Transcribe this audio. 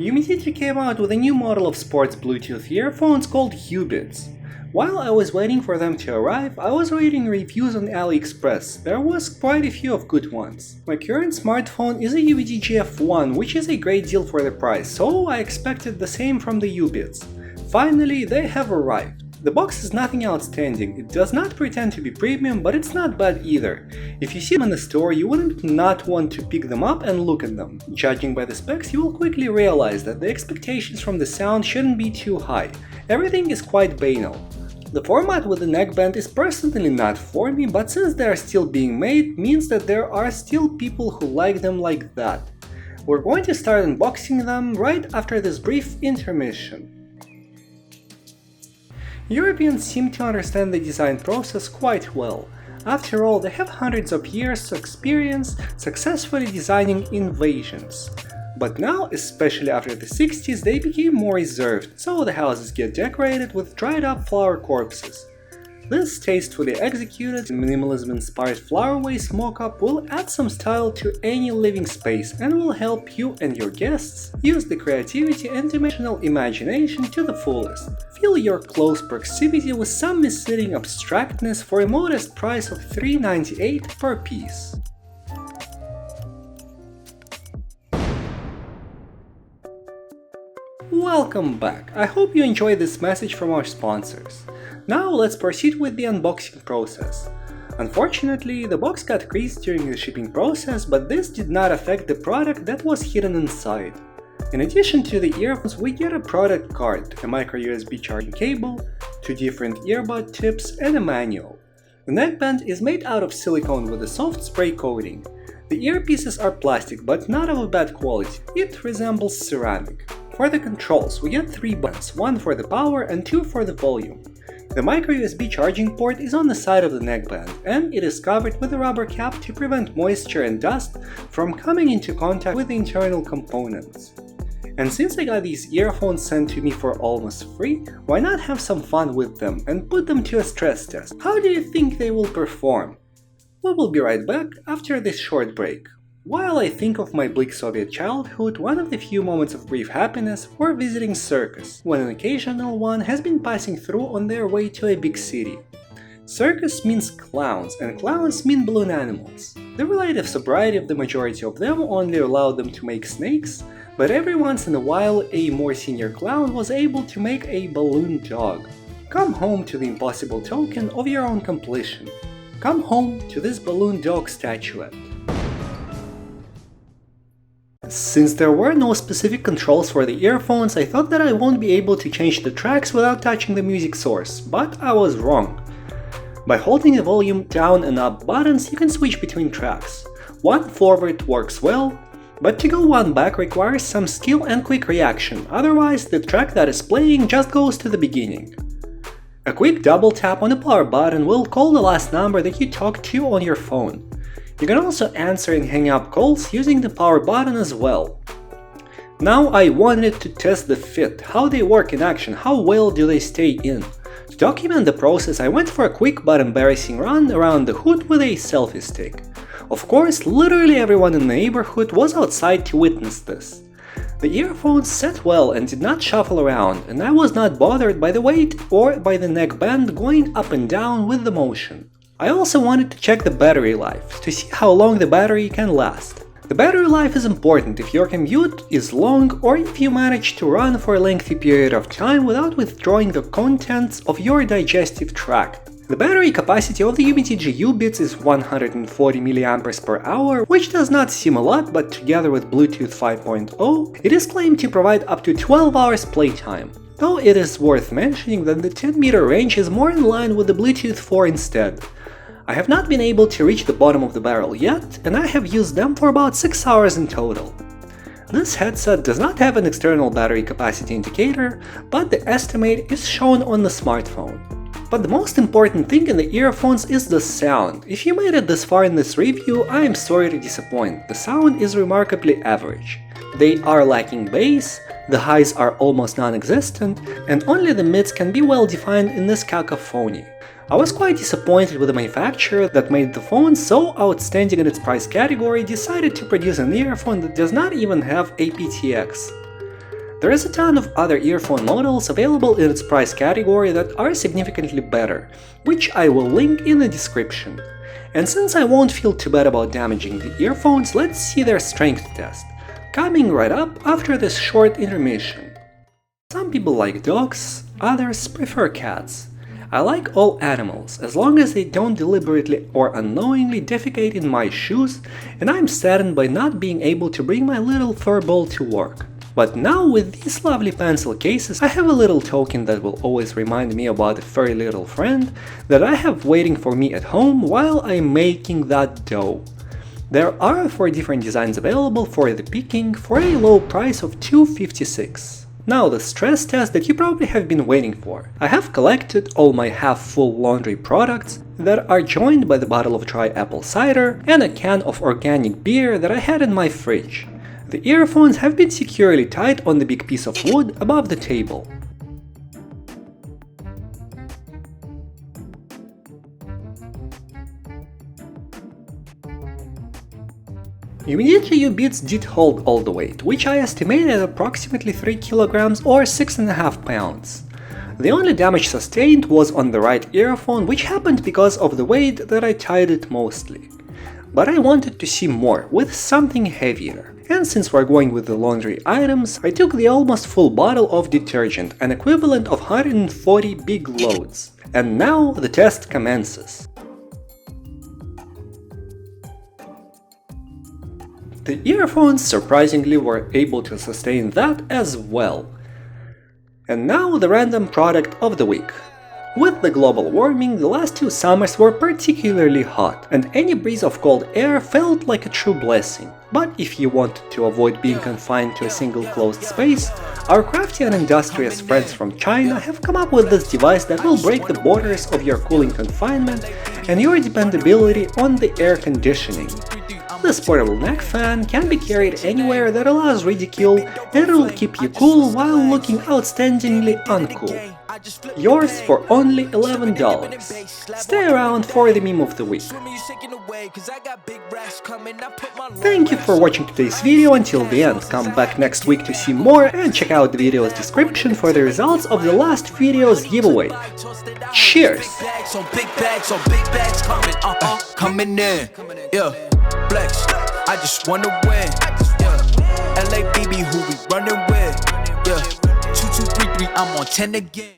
Umidigi came out with a new model of sports Bluetooth earphones called Ubeats. While I was waiting for them to arrive, I was reading reviews on AliExpress. There was quite a few of good ones. My current smartphone is a Umidigi F1, which is a great deal for the price, so I expected the same from the Ubeats. Finally, they have arrived. The box is nothing outstanding. It does not pretend to be premium, but it's not bad either. If you see them in the store, you wouldn't not want to pick them up and look at them. Judging by the specs, you will quickly realize that the expectations from the sound shouldn't be too high. Everything is quite banal. The format with the neckband is personally not for me, but since they are still being made, means that there are still people who like them like that. We're going to start unboxing them right after this brief intermission. Europeans seem to understand the design process quite well. After all, they have hundreds of years of experience successfully designing invasions. But now, especially after the 60s, they became more reserved, so the houses get decorated with dried up flower corpses. This tastefully executed, minimalism-inspired flower vase mock-up will add some style to any living space and will help you and your guests use the creativity and dimensional imagination to the fullest. Fill your close proximity with some misleading abstractness for a modest price of $3.98 per piece. Welcome back! I hope you enjoyed this message from our sponsors. Now let's proceed with the unboxing process. Unfortunately, the box got creased during the shipping process, but this did not affect the product that was hidden inside. In addition to the earphones, we get a product card, a micro USB charging cable, 2 different earbud tips, and a manual. The neckband is made out of silicone with a soft spray coating. The earpieces are plastic, but not of a bad quality. It resembles ceramic. For the controls, we get 3 buttons, 1 for the power and 2 for the volume. The micro USB charging port is on the side of the neckband, and it is covered with a rubber cap to prevent moisture and dust from coming into contact with the internal components. And since I got these earphones sent to me for almost free, why not have some fun with them and put them to a stress test? How do you think they will perform? We will be right back after this short break. While I think of my bleak Soviet childhood, one of the few moments of brief happiness were visiting circus, when an occasional one has been passing through on their way to a big city. Circus means clowns, and clowns mean balloon animals. The relative sobriety of the majority of them only allowed them to make snakes, but every once in a while a more senior clown was able to make a balloon dog. Come home to the impossible token of your own completion. Come home to this balloon dog statuette. Since there were no specific controls for the earphones, I thought that I won't be able to change the tracks without touching the music source, but I was wrong. By holding the volume down and up buttons, you can switch between tracks. One forward works well, but to go one back requires some skill and quick reaction, otherwise the track that is playing just goes to the beginning. A quick double tap on the power button will call the last number that you talked to on your phone. You can also answer and hang up calls using the power button as well. Now I wanted to test the fit, how they work in action, how well do they stay in. To document the process, I went for a quick but embarrassing run around the hood with a selfie stick. Of course, literally everyone in the neighborhood was outside to witness this. The earphones sat well and did not shuffle around, and I was not bothered by the weight or by the neckband going up and down with the motion. I also wanted to check the battery life, to see how long the battery can last. The battery life is important if your commute is long or if you manage to run for a lengthy period of time without withdrawing the contents of your digestive tract. The battery capacity of the Umidigi Ubeats is 140 mAh, which does not seem a lot, but together with Bluetooth 5.0, it is claimed to provide up to 12 hours playtime. Though it is worth mentioning that the 10-meter range is more in line with the Bluetooth 4 instead. I have not been able to reach the bottom of the barrel yet, and I have used them for about 6 hours in total. This headset does not have an external battery capacity indicator, but the estimate is shown on the smartphone. But the most important thing in the earphones is the sound. If you made it this far in this review, I am sorry to disappoint. The sound is remarkably average. They are lacking bass, the highs are almost non-existent, and only the mids can be well defined in this cacophony. I was quite disappointed with the manufacturer that made the phone so outstanding in its price category decided to produce an earphone that does not even have aptX. There is a ton of other earphone models available in its price category that are significantly better, which I will link in the description. And since I won't feel too bad about damaging the earphones, let's see their strength test, coming right up after this short intermission. Some people like dogs, others prefer cats. I like all animals, as long as they don't deliberately or unknowingly defecate in my shoes, and I'm saddened by not being able to bring my little fur ball to work. But now with these lovely pencil cases, I have a little token that will always remind me about a furry little friend that I have waiting for me at home while I'm making that dough. There are 4 different designs available for the picking for a low price of $2.56. Now the stress test that you probably have been waiting for. I have collected all my half-full laundry products that are joined by the bottle of dry apple cider and a can of organic beer that I had in my fridge. The earphones have been securely tied on the big piece of wood above the table. Umidigi Ubeats did hold all the weight, which I estimated at approximately 3 kilograms or 6.5 pounds. The only damage sustained was on the right earphone, which happened because of the weight that I tied it mostly. But I wanted to see more, with something heavier. And since we're going with the laundry items, I took the almost full bottle of detergent, an equivalent of 140 big loads. And now the test commences. The earphones surprisingly were able to sustain that as well. And now the random product of the week. With the global warming, the last 2 summers were particularly hot, and any breeze of cold air felt like a true blessing. But if you wanted to avoid being confined to a single closed space, our crafty and industrious friends from China have come up with this device that will break the borders of your cooling confinement and your dependability on the air conditioning. This portable neck fan can be carried anywhere that allows ridicule, and it will keep you cool while looking outstandingly uncool. Yours for only $11. Stay around for the meme of the week. Thank you for watching today's video until the end. Come back next week to see more and check out the video's description for the results of the last video's giveaway. Cheers! I just wanna win. Yeah. LA BB, who we running with? Yeah. 2233, I'm on 10 again.